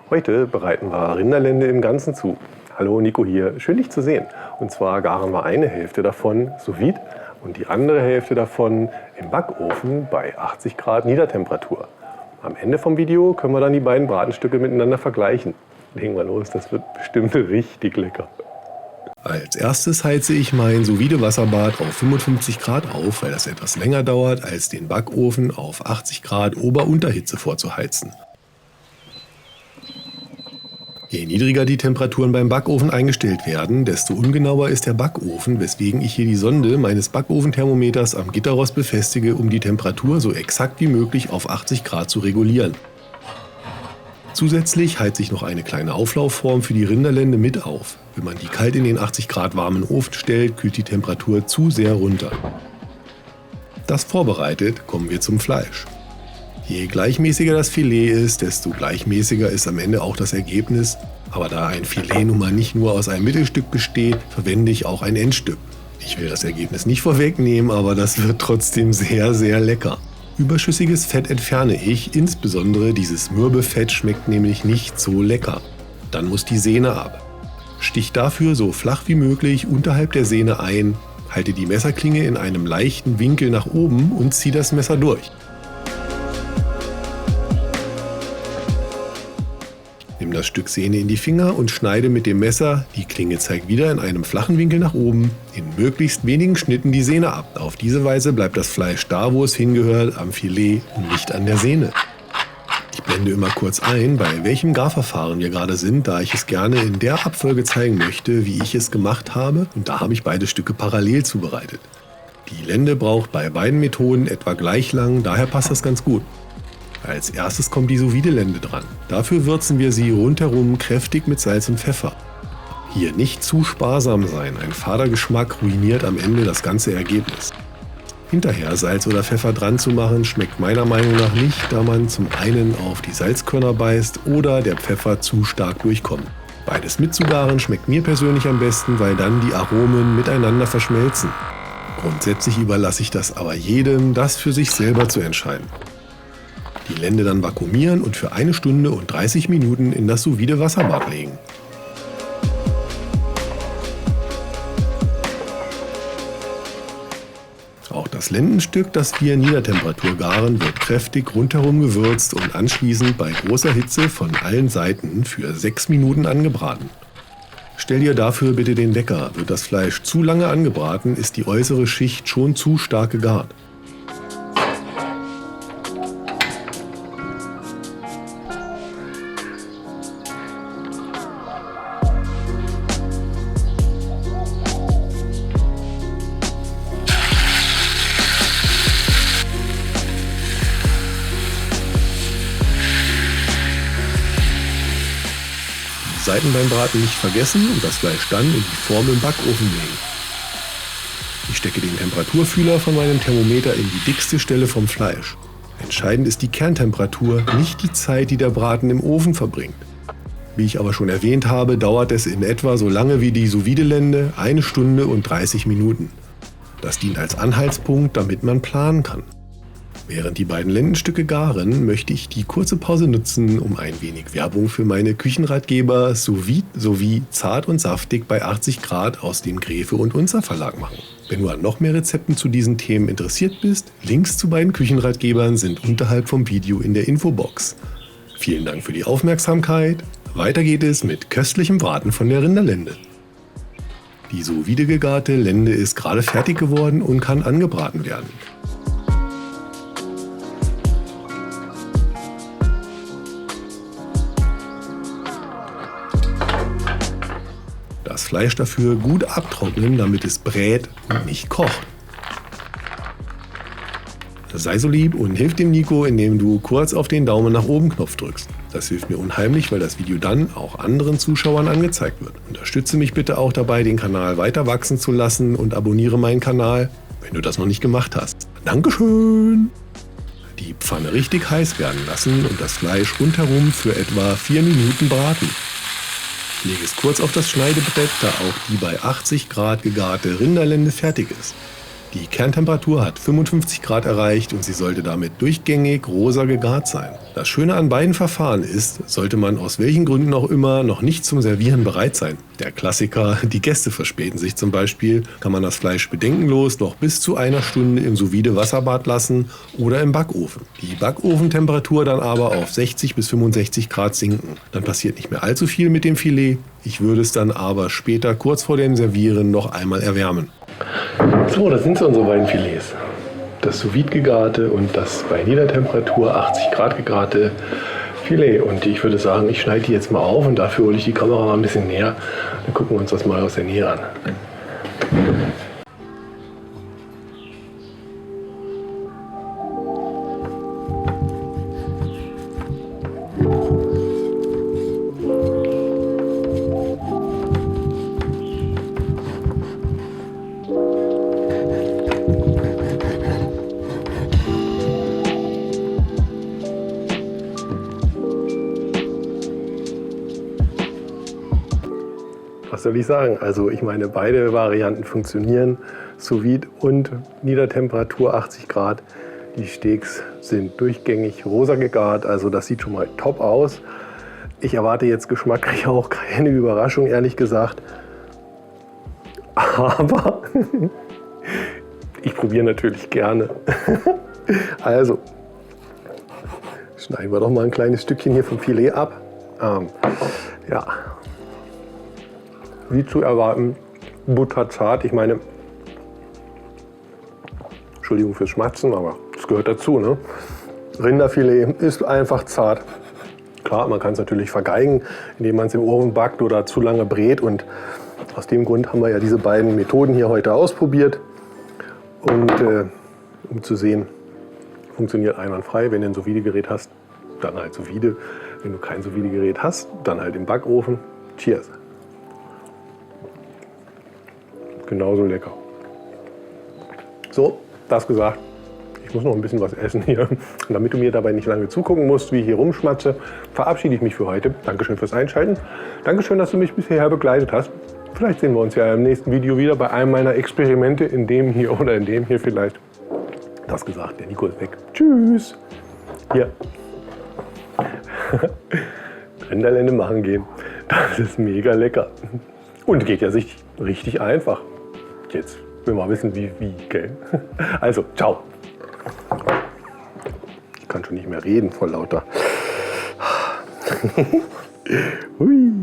Heute bereiten wir Rinderlende im Ganzen zu. Hallo, Nico hier, schön dich zu sehen. Und zwar garen wir eine Hälfte davon sous vide und die andere Hälfte davon im Backofen bei 80 Grad Niedertemperatur. Am Ende vom Video können wir dann die beiden Bratenstücke miteinander vergleichen. Legen wir los, das wird bestimmt richtig lecker. Als erstes heize ich mein sous-vide Wasserbad auf 55 Grad auf, weil das etwas länger dauert, als den Backofen auf 80 Grad Ober-Unterhitze vorzuheizen. Je niedriger die Temperaturen beim Backofen eingestellt werden, desto ungenauer ist der Backofen, weswegen ich hier die Sonde meines Backofenthermometers am Gitterrost befestige, um die Temperatur so exakt wie möglich auf 80 Grad zu regulieren. Zusätzlich heize ich noch eine kleine Auflaufform für die Rinderlende mit auf. Wenn man die kalt in den 80 Grad warmen Ofen stellt, kühlt die Temperatur zu sehr runter. Das vorbereitet, kommen wir zum Fleisch. Je gleichmäßiger das Filet ist, desto gleichmäßiger ist am Ende auch das Ergebnis. Aber da ein Filet nun mal nicht nur aus einem Mittelstück besteht, verwende ich auch ein Endstück. Ich will das Ergebnis nicht vorwegnehmen, aber das wird trotzdem sehr, sehr lecker. Überschüssiges Fett entferne ich, insbesondere dieses mürbe Fett schmeckt nämlich nicht so lecker. Dann muss die Sehne ab. Stich dafür so flach wie möglich unterhalb der Sehne ein, halte die Messerklinge in einem leichten Winkel nach oben und ziehe das Messer durch. Nimm das Stück Sehne in die Finger und schneide mit dem Messer, die Klinge zeigt wieder in einem flachen Winkel nach oben, in möglichst wenigen Schnitten die Sehne ab. Auf diese Weise bleibt das Fleisch da, wo es hingehört, am Filet und nicht an der Sehne. Ich blende immer kurz ein, bei welchem Garverfahren wir gerade sind, da ich es gerne in der Abfolge zeigen möchte, wie ich es gemacht habe, und da habe ich beide Stücke parallel zubereitet. Die Lende braucht bei beiden Methoden etwa gleich lang, daher passt das ganz gut. Als erstes kommt die sous-vide-Lende dran. Dafür würzen wir sie rundherum kräftig mit Salz und Pfeffer. Hier nicht zu sparsam sein, ein fader Geschmack ruiniert am Ende das ganze Ergebnis. Hinterher Salz oder Pfeffer dran zu machen, schmeckt meiner Meinung nach nicht, da man zum einen auf die Salzkörner beißt oder der Pfeffer zu stark durchkommt. Beides mitzugaren schmeckt mir persönlich am besten, weil dann die Aromen miteinander verschmelzen. Grundsätzlich überlasse ich das aber jedem, das für sich selber zu entscheiden. Die Lende dann vakuumieren und für 1 Stunde und 30 Minuten in das sous-vide Wasserbad legen. Auch das Lendenstück, das wir Niedertemperatur garen, wird kräftig rundherum gewürzt und anschließend bei großer Hitze von allen Seiten für 6 Minuten angebraten. Stell dir dafür bitte den Wecker. Wird das Fleisch zu lange angebraten, ist die äußere Schicht schon zu stark gegart. Seiten beim Braten nicht vergessen und das Fleisch dann in die Form im Backofen legen. Ich stecke den Temperaturfühler von meinem Thermometer in die dickste Stelle vom Fleisch. Entscheidend ist die Kerntemperatur, nicht die Zeit, die der Braten im Ofen verbringt. Wie ich aber schon erwähnt habe, dauert es in etwa so lange wie die sous-vide-Lende, 1 Stunde und 30 Minuten. Das dient als Anhaltspunkt, damit man planen kann. Während die beiden Lendenstücke garen, möchte ich die kurze Pause nutzen, um ein wenig Werbung für meine Küchenratgeber sous vide sowie zart und saftig bei 80 Grad aus dem Gräfe und Unzer Verlag machen. Wenn du an noch mehr Rezepten zu diesen Themen interessiert bist, Links zu beiden Küchenratgebern sind unterhalb vom Video in der Infobox. Vielen Dank für die Aufmerksamkeit. Weiter geht es mit köstlichem Braten von der Rinderlende. Die sous vide gegarte Lende ist gerade fertig geworden und kann angebraten werden. Das Fleisch dafür gut abtrocknen, damit es brät und nicht kocht. Sei so lieb und hilf dem Nico, indem du kurz auf den Daumen nach oben Knopf drückst. Das hilft mir unheimlich, weil das Video dann auch anderen Zuschauern angezeigt wird. Unterstütze mich bitte auch dabei, den Kanal weiter wachsen zu lassen und abonniere meinen Kanal, wenn du das noch nicht gemacht hast. Dankeschön! Die Pfanne richtig heiß werden lassen und das Fleisch rundherum für etwa 4 Minuten braten. Ich lege es kurz auf das Schneidebrett, da auch die bei 80 Grad gegarte Rinderlende fertig ist. Die Kerntemperatur hat 55 Grad erreicht und sie sollte damit durchgängig rosa gegart sein. Das Schöne an beiden Verfahren ist, sollte man aus welchen Gründen auch immer noch nicht zum Servieren bereit sein. Der Klassiker, die Gäste verspäten sich zum Beispiel, kann man das Fleisch bedenkenlos noch bis zu einer Stunde im Sous-Vide-Wasserbad lassen oder im Backofen. Die Backofentemperatur dann aber auf 60 bis 65 Grad sinken. Dann passiert nicht mehr allzu viel mit dem Filet. Ich würde es dann aber später kurz vor dem Servieren noch einmal erwärmen. So, das sind so unsere beiden Filets. Das sous-vide gegarte und das bei Niedertemperatur 80 Grad gegarte Filet. Und ich würde sagen, ich schneide die jetzt mal auf und dafür hole ich die Kamera mal ein bisschen näher. Dann gucken wir uns das mal aus der Nähe an. Was soll ich sagen? Also ich meine, beide Varianten funktionieren. Sous-Vide und Niedertemperatur 80 Grad. Die Steaks sind durchgängig rosa gegart, also das sieht schon mal top aus. Ich erwarte jetzt geschmacklich auch keine Überraschung, ehrlich gesagt. Aber ich probiere natürlich gerne. Also, schneiden wir doch mal ein kleines Stückchen hier vom Filet ab. Ja. Wie zu erwarten, butterzart. Ich meine, Entschuldigung fürs Schmatzen, aber das gehört dazu, ne? Rinderfilet ist einfach zart. Klar, man kann es natürlich vergeigen, indem man es im Ofen backt oder zu lange brät. Und aus dem Grund haben wir ja diese beiden Methoden hier heute ausprobiert. Und um zu sehen, funktioniert einwandfrei. Wenn du ein Sous-Vide-Gerät hast, dann halt Sous-Vide. Wenn du kein Sous-Vide-Gerät hast, dann halt im Backofen. Cheers! Genauso lecker. So, das gesagt. Ich muss noch ein bisschen was essen hier. Und damit du mir dabei nicht lange zugucken musst, wie ich hier rumschmatze, verabschiede ich mich für heute. Dankeschön fürs Einschalten. Dankeschön, dass du mich bisher begleitet hast. Vielleicht sehen wir uns ja im nächsten Video wieder bei einem meiner Experimente, in dem hier oder in dem hier vielleicht. Das gesagt, der Nico ist weg. Tschüss. Hier. Rinderlende machen gehen. Das ist mega lecker. Und geht ja sich richtig einfach. Jetzt will mal wissen, wie, gell? Also, ciao. Ich kann schon nicht mehr reden vor lauter. Hui.